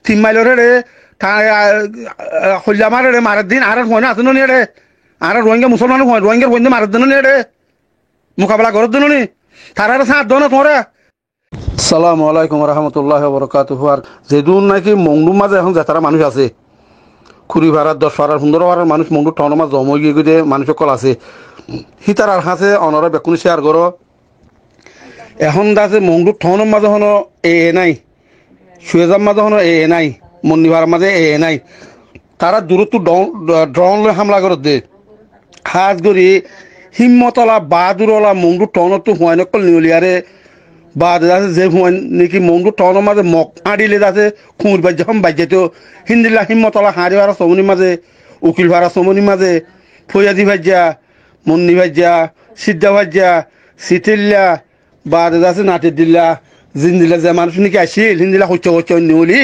3 মাইলরে রে হইলা মারে রে মারার দিন আর হয় না আসুন নি রে আর রোহিঙ্গা মুসলমান হয় রোহিঙ্গার বন্ধু মারার দিন নি রে মোকাবেলা করার দিন নি তারা সাথ দাও না তোমরা। সালামু আলাইকুম রহমতুল্লাহ বরকাতুহু। আর যেদুন নাকি মংডুর মাঝে এখন যেতারা মানুষ আছে 20 ভাড়ার 10 ভাড়ার 15 ভাড়ার মানুষ মংডুর টাউনের মাঝে জমা গিয়ে গিয়ে মানুষ সকল আছে হিতার আর হাসে অনরা বেকুনি শেয়ার করো এখন আছে মংডুর টাউনের মাঝে হনো এ নাই সুয়েজার মাঝে হনো এ নাই মন্নি ভাড়ার মাঝে এ নাই তারা দূরত্ব ড্রোন লৈ হামলা করে দে হাজ গড়ি হিম্মতলা বাহাদুরলা মংডুর টাউনত হুয়াই নকল নিউলিয়ারে বা যে হুয়াই নাকি মংডুর টাউনের মাঝে মক আঁড়িলে যাচ্ছে খুঁড় বাজ্য হম বাজ্যেতো হিন্দিলা হিম্মতলা হাঁড়ি ভাড়া চমনির মাঝে উকিল ভাড়া চমনির মাঝে ফৈয়াদি ভাজ্যা মন্নি ভাজ্যা সিদ্ধা ভাজ্যা সিথিল্লা বা আছে নাটের দিল্লা জিন্দিলা যে মানুষ নাকি আসিল হিন্দিলা হচ্ছে হচ্ছে নিউলি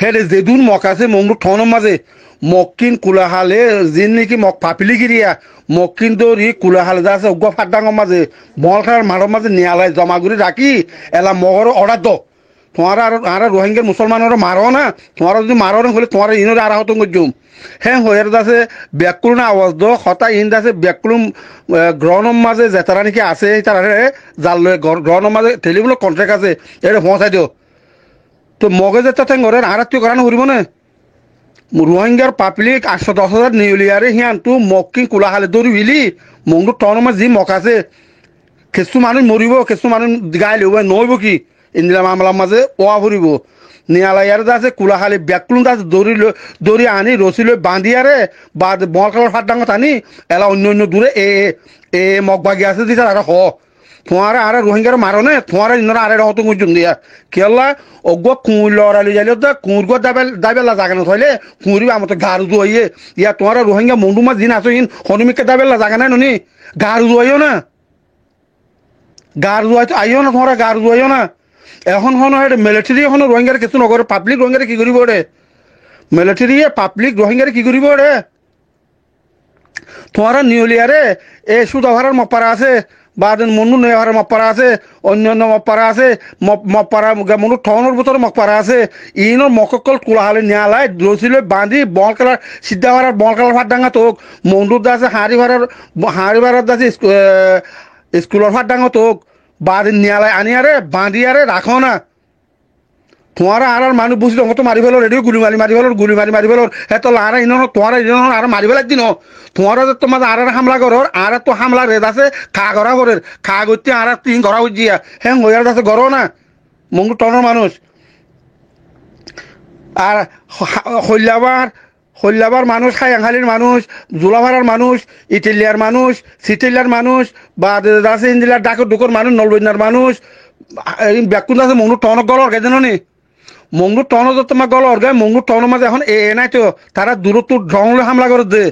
হেরে যেদুন মক আছে মংডুর টাউনের মাঝে মক্কিন কুলাহালে জিন নাকি মক পাপিলি গিরিয়া মক্কিন দৌড়ি কুলাহালে যা আছে অজ্ঞ ফাটাঙ্গর মাঝে বল খেলার মাঠের মাঝে নিয়ালাই জমা করে রাখি এলা মগর অর্ডার দো তোমার আর রোহিঙ্গার মুসলমানের মারো না তোমার যদি মারো না হলে তোমার ইনোর আর আহত করছুম হ্যাঁ হয়ে আছে ব্যাকুল না আওয়াজ দো হতা ইন্দ আছে ব্যাকুলুম গ্রহণের মাঝে যেতারা নাকি আছে তারা জাল গ্রহণের মাঝে টেলিফোন কন্ট্রাক্ট আছে এটা পৌঁছাই দিও তো মগে যেতে ঘরে আর তুই করানো করিব না রোহিঙ্গার পাবলিক 810,000 নিউলিয়ারে হিয়ান তু মক্কিং কুলাহালে দৌড়ি বিলি মংডু টনমা যি মক আছে কিছু মানুষ মরিব কিছু মানুষ গায়ে লিব নইব কি ইন্দিরা মামলার মাঝে ওয়া ফুরিব নিয়ালাইয়ার আছে কুলাহালি ব্যাকুলুন আছে দড়ি আনি রসি লৈ বান্ধিয়ারে বা বল কালার ফাট ডাঙত আনি এলা অন্য অন্য দূরে এ মগ বাগি আছে দিছে আর হ তোমার আর রোহিঙ্গার মারনে তোমার ইনরা আর হত গুজুন দিয়া কেলা অজ্ঞ কুঁর লড়ালি যাইলে তো কুঁর গো দাবেলা জাগানো থইলে কুঁরি আমতে গারু দুইয়ে ইয়া তোমার রোহিঙ্গা মন্ডুমা দিন আছো ইন হনুমিকে দাবেলা জাগা নাই ননি গারু দুইও না গার দুয়াই আইও না তোমার গার দুয়াইও না এখন হন মিলিটারি এখন রোহিঙ্গার কিছু নগরে পাবলিক রোহিঙ্গারে কি করিব রে মিলিটারি পাবলিক রোহিঙ্গারে কি করিব রে তোমার নিউলিয়ারে এ সুদাভারার মপারা আছে বা মনু নেহারের মপারা আছে অন্যান্য মপারা আছে মপারা মনু ঠনের ভিতরে মপারা আছে ইনোর মককল কুলাহালে নিয়ালাই রসিলে বাঁধি বল খেলার সিদ্ধা ভাড়ার বল খেলার ভাত ডাঙা তোক মন্ডুর দাসে হাঁড়ি ভাড়ার দাসে স্কুলের ভাত ডাঙা তোক বাদ নিয়ালাই আনিয়ারে বাঁধিয়ারে রাখো না তোমার আর মানুষ বুঝি তো মারি ফেলো রেডিও গুলি মারি ফেলো এত আর ইন তোমার আর মারি ফেলাই দিন তোমার তোমার আর হামলা করর আর তো হামলা রেদ আছে খা করা করে খা করতে আর তিন করা হইয়া হ্যাঁ হইয়ার আছে করো না মঙ্গু টনের মানুষ আর হল্যাবার মানুষ হাইয়াংহালির মানুষ জোলাভাড়ার মানুষ ইটেলিয়ার মানুষ সিটেলিয়ার মানুষ বা আছে ইন্দিলার ডাকর ডুকর মানুষ নলবন্যার মানুষ ব্যাকুল আছে মঙ্গু টনক গলর গে জানি মঙ্গুর টন তোমার গল অর্গে মঙ্গুর টনের মাঝে এখন এ নাই তো তারা দূরত্ব ড্রংলে হামলা করে দে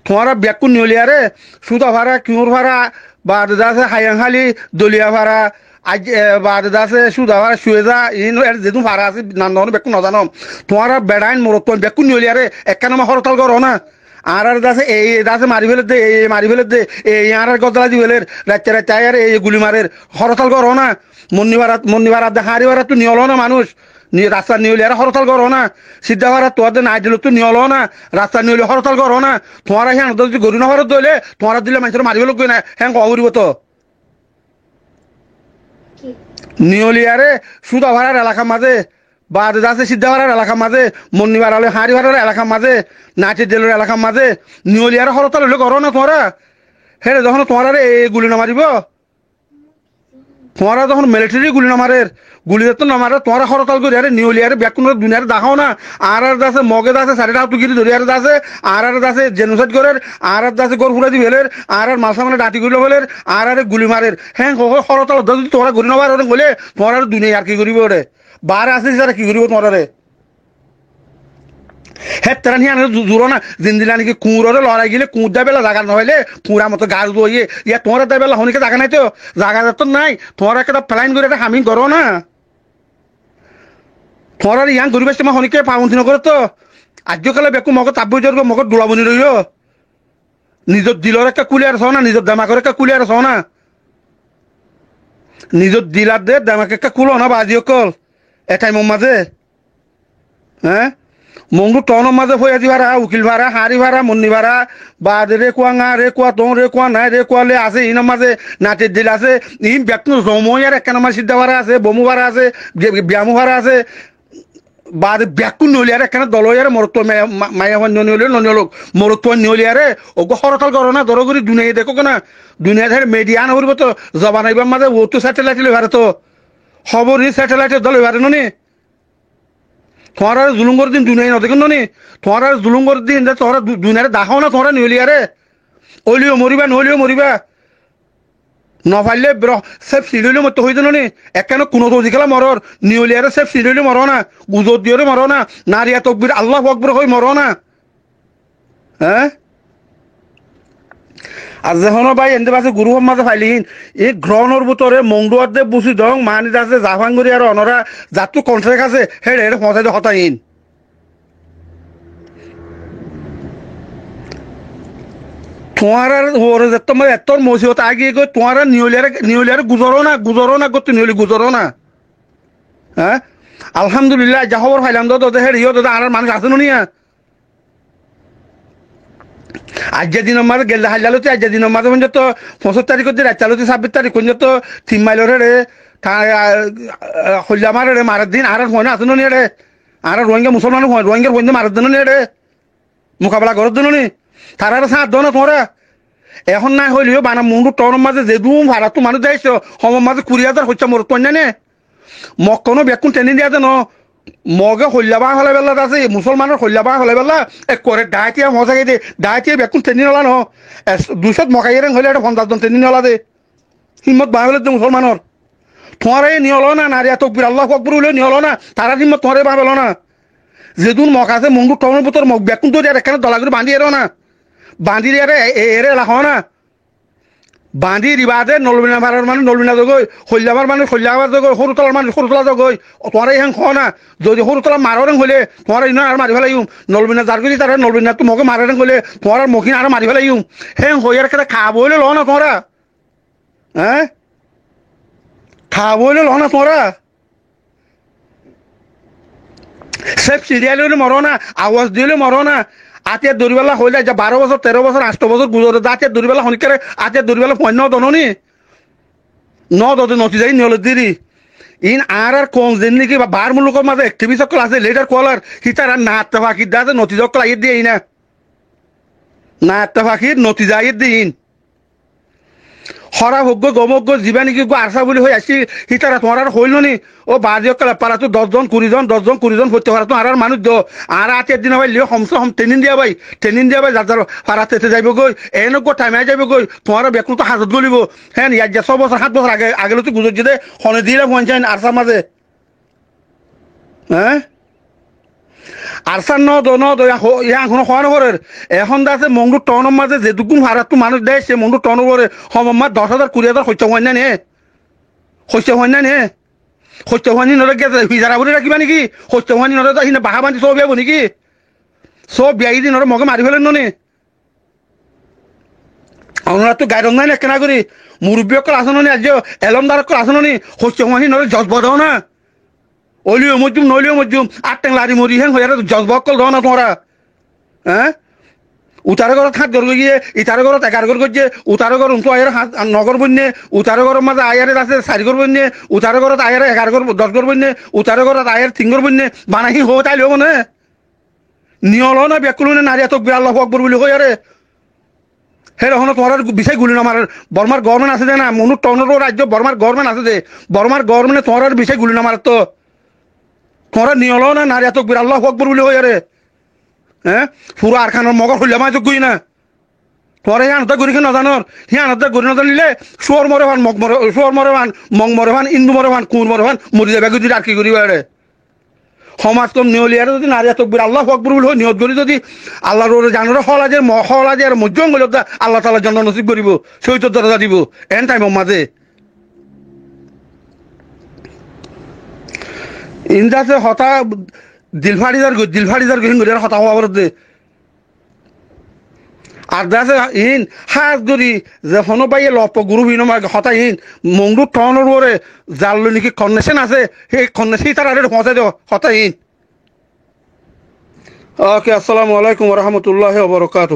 তোমার ব্যাকুল নিউলিয়ারে সুদা ভাড়া কিউর ভাড়া বা আছে হাইয়াংহালি দলিয়া ভাড়া আজ বা আছে সুদা ভাড়া সুয়েজা ইন যেহেতু ভাড়া আছে নান বেকু নজানো তোমার বেড়াইন মোরত বেকুল নিউলিয়ারে একটা নামা হরতাল করো না আর দাসে এই দাসে মারি ফেলে দে এই মারি ফেলে দে এই আর গদলা দি ফেলের রাত্রে আর এই গুলি মারের হরতাল করো না মন্নি ভাড়া হাঁড়ি ভাড়া তো নিয়ল না মানুষ রাস্তা নিউলি আর হরতাল করো না সিদ্ধা ভাড়া তোমাদের নাই দিলে তো নিয়ল না রাস্তা নিউলি হরতাল করো না তোমার হ্যাঁ যদি গরু না হরত দিলে তোমার দিলে মানুষের মারিব লোক না হ্যাঁ করিব তো নিউলিয়ারে সুদা ভাড়ার এলাকার মাঝে বা আছে সিদ্ধা ভাড়ার এলাকার মাঝে মন্নি ভাড়া হাঁড়ি ভাড়ার এলাকার মাঝে নাচের জেলের এলাকার মাঝে নিউলিয়ারে হরতাল হলে করো না তোমরা হ্যাঁ যখন তোমার এই গুলি না মারিব তোমারা যখন মিলিটারি গুলি নামারের গুলি তো নামারে তোমার হরতাল করি আরে নিউলিয়ারে ব্যাকুন দুনিয়ারে দেখাও না আর আছে মগে আছে সাড়ে হাত গিরি ধরিয়ারে আছে আর আছে জেনোসাইড করের আর আছে গর ফুরাদি ফেলের আর মালসা মানে ডাটি গুলো ফেলের আর গুলি মারের হ্যাঁ হরতাল যদি তোমরা গুলি নামার বলে তোমার দুনিয়া আর কি করিব ওরে বার আছে যারা কি করিব তোমার হ্যাঁ তারা নিয়ে জোরো না জিন্দিলা নাকি কুঁড়রে লড়াই গেলে কুঁড় দাবেলা জাগা নহলে কুঁড়া মতো গাছ দইয়ে ইয়া তোমার দাবেলা হনিকে জাগা নাই তো জাগা তো নাই তোমার একটা ফ্লাইন করে একটা হামিং করো না তোমার ইয়াং গরিব তোমার হনিকে পাউন্থি নকরে তো আজ্যকালে বেকু মগত তাব্বজর মগত দোলাবনি রইল নিজের দিলর একটা কুলিয়ার চাও না নিজের দামাকের একটা কুলিয়ার চাও না নিজের দিলার দে দামাকে একটা কুলো না বাজি অকল এটাই মোর মাঝে হ্যাঁ মংডু টনের মাঝে ফয়াজি ভাড়া উকিল ভাড়া হাড়ি ভাড়া মুন্নি ভাড়া বা রে কোয়া না রে কোয়া তো রে কোয়া নাই রে কোয়ালে আছে ইনার মাঝে নাচের দিল আছে ই ব্যক্তি জময়ার একখানা মাছ সিদ্ধা ভাড়া আছে বমু ভাড়া আছে ব্যামু ভাড়া আছে বা ব্যাকুন নলিয়ারে একখানা দলয়ারে মরত্ব মায়া নলিয়ে নলিয়লোক মরত্ব নলিয়ারে ওগো হরতাল করো না ধরো করি দুনিয়া দেখো না দুনিয়া ধরে মিডিয়া না করবো তো জবান আইবার মাঝে ও তো স্যাটেলাইট ভারে তো খবরই স্যাটেলাইটের দল ভারে নি তোমার আর জুলুঙ্গর দিন দুনিয়া নদেখ নি তোমার আর জুলুঙ্গর দিন তোরা দুনিয়ারে দেখাও না তোরা নলিয়ারে ওলিও মরিবা নলিও মরিবা নফাইলে সেফ সিরিয়লে মতো হয়ে যেন নি একখানে কোনো তো দিকে মরর নিউলিয়ারে সেফ সিরিয়লে মরো না গুজর দিয়ে মরো না নারিয়া তকবির আল্লাহ আকবর হয়ে মরো না হ্যাঁ আর যখন ভাই এনতে পাশে গুরু মাঝে ফাইলিহীন এই গ্রহণের ভিতরে মংডুয়ার দে বুঝি দং মানি আছে জাফাঙ্গুরি আর অনরা যাতো কন্ট্রাক্ট আছে হেড়ে হেড়ে পৌঁছাই হতাহীন তোমার আর ওরে তোমার এত মসিবত আগে গো তোমার আর নিউলিয়ারে গুজরো না গো নিউলি গুজরো না হ্যাঁ আলহামদুলিল্লাহ যা খবর ফাইলাম তো হেড় ইয়ে তো আর মানুষ আছে নিয়া আজকের দিনের মাঝে গেলে হাইলালতি আজকের দিনের মাঝে তো 25 তারিখ হচ্ছে রাত চালতি 26 তারিখ তো 3 মাইলের রে হইলা মারে রে মারার দিন আর হয় না আসুন নি রে আর রোহিঙ্গা মুসলমান হয় রোহিঙ্গার বন্ধু মারার দিন নি রে মোকাবেলা করার দিন নি তারা সাথ দাও না তোমরা এখন নাই হইলেও বানা মুন্ডু টনের মাঝে যে দুম ভাড়া তো মানুষ যাইছ সময় মাঝে 20,000 হচ্ছে মোর কন্যা নে মক কোনো বেকুন টেনে দিয়া ন মগে হল্যাবা হলে বেলা আছে মুসলমানের হল্যাবা হলে বেলা করে ডাইটিয়া মজা গেছে ডাইটিয়া বেকুন টেনি নলা ন 200 মকাইয়ের হলে একটা 50 জন টেনি নলা দে হিম্মত বাহ হলে মুসলমানের তোমার এই নিয়ল না নারিয়া তকবির আল্লাহ আকবর হলে নিয়ল না তারা হিম্মত তোমার বাহ পেল না যেদুন মক আছে মুন্ডু টনের ভিতর মগ বেকুন তো এখানে দলাগুলি বাঁধিয়ে না বাঁধি এরে এরে লাখ না বাঁধি রিবাদে নলবিনা ভাড়ার মানে নলবিনা জগৈ হল্যাবার মানে হল্যাবার জগৈ সৰুতলার মানে সৰুতলা জগৈ তোমার এই হ্যাং না যদি সৰুতলা মারং হলে তোমার ইন আর মারি ফেলাইম নলবিনা যার গেছি তারা নলবিনা তো মগে মারেন হলে তোমার আর মখিন আর মারি ফেলাইম হ্যাং হইয়ার কেটে খাবো হইলে ল না তোমরা হ্যাঁ খাবো হইলে ল না তোমরা সেফ সিরিয়াল হলে মরো না আওয়াজ দিলে মরো না আতিয়া দূরবেলা হইলে যা 12 বছর 13 বছর 8 বছর গুজরে আতিয়া দূরবেলা হনিকারে আতিয়া দূরবেলা পণ্য দননি ন দতে নতি যাই নিয়ল দিরি ইন আর কোন দিন নাকি বা বার মুলুকের মাঝে অ্যাক্টিভিস্ট সকল আছে লিডার কলার হিতার আর না আত্মফাকির দাতে নতি সকল আইয়ে দিয়ে না না আত্মফাকির নতি যাই দিন হরা হোক গমক জীবা নাকি আরসা বলে হয়ে আসছি হিতারা তোমার আর হইল নি ও বাজি পারা তো 10 জন 20 জন 10 জন 20 জন হইতে পারা তো আর মানুষ দ আর আতের দিন ভাই লিও হমস হম ট্রেনিং দিয়া ভাই যার যার পারা তেতে যাইব গই এনে গো টাইমে যাইব গই তোমার বেকুল তো হাজত গলিব হ্যাঁ ইয়ার যে 6 বছর 7 বছর আগে আগে তো গুজর দিতে হনে দিলে পঞ্চায়েত আরসার মাঝে হ্যাঁ আরসার ন ইয়া এখনো খাওয়ানো করে এখন আছে মংডু টনের মাঝে যেটুকুন ভাড়া তো মানুষ দেয় সে মংডু টন করে সময় 10,000 20,000 শস্য হয় না নে শস্য হয় না নে শস্য হয়নি নরে গেছে হিজারা বলে রাখিবা নাকি শস্য হয়নি নরে সিনে বাহা বান্ধি সব বিয়াব নাকি সব বিয়াই দিন নরে মগে মারি ফেলেন নে ওনারা তো গাইড নাই না কেনা করি মুরব্বী অকল আসন নি আজ এলমদার অকল আসন নি শস্য হয়নি নরে জজব দাও না অলিও মজুম নলিও মজুম আট লারি মরি হ্যাং হয়ে জজব অকল দাও না তোমরা হ্যাঁ উতারে ঘর হাত গর গিয়ে ইতারে ঘর 11 ঘর করছে উতারে ঘর উনকো আয়ের নগর বন্যে উতারে ঘরের মাঝে আয়ারে আছে 4 ঘর বন্যে উতারে ঘর আয়ের 11 ঘর 10 ঘর বন্যে উতারে ঘর আয়ের 3 ঘর বন্যে বানাহি হো তাই লব না নিয়ল না বেকুলনে নারিয়া তো আল্লাহু আকবার বলি হই আরে হের হন তোমার বিষয় গুলি না মারার বর্মার গভর্নমেন্ট আছে না মনু টনর রাজ্য বর্মার গভর্নমেন্ট আছে যে বর্মার গভর্নমেন্টে তোমার বিষয় গুলি না মারার তো তোমরা নিয়ল না নারিয়া তো আল্লাহু আকবার বলি হই আরে হ্যাঁ পুরো আরখানোর মগর হইলে মাঝে গুই না পরে হিয়ানতা গুড়ি না জানোর হিয়ানতা গুড়ি না জানিলে সোর মরে ভান মগ মরে ভান ইন্দু মরে ভান কুর মরে ভান মরি যাবে যদি আর কি করি বেড়ে সমাজ কম নিয়লিয়ারে যদি নারিয়া তকবির আল্লাহ আকবর বলে নিয়ত করি যদি আল্লাহর জানোর হলাজে আর মজ্জম গেল আল্লাহ তাআলা জন্য নসিব করিব সৈত দরজা দিব এন টাইম মাঝে ইন্দাসে হতা দিলফাড়িদার গহিন গড়িয়ার হতা হওয়ার দে আর দাসে ইন হাত ধরি যে হনো বাইয়ে lop Guru bin Hota in Maungdaw টনের ওরে জাল নাকি কন্নেশন আছে সেই কন্নেশন তার আরে পৌঁছে দেও হতা ইন ওকে, আসসালামু আলাইকুম রহমতুল্লাহ বরকাত।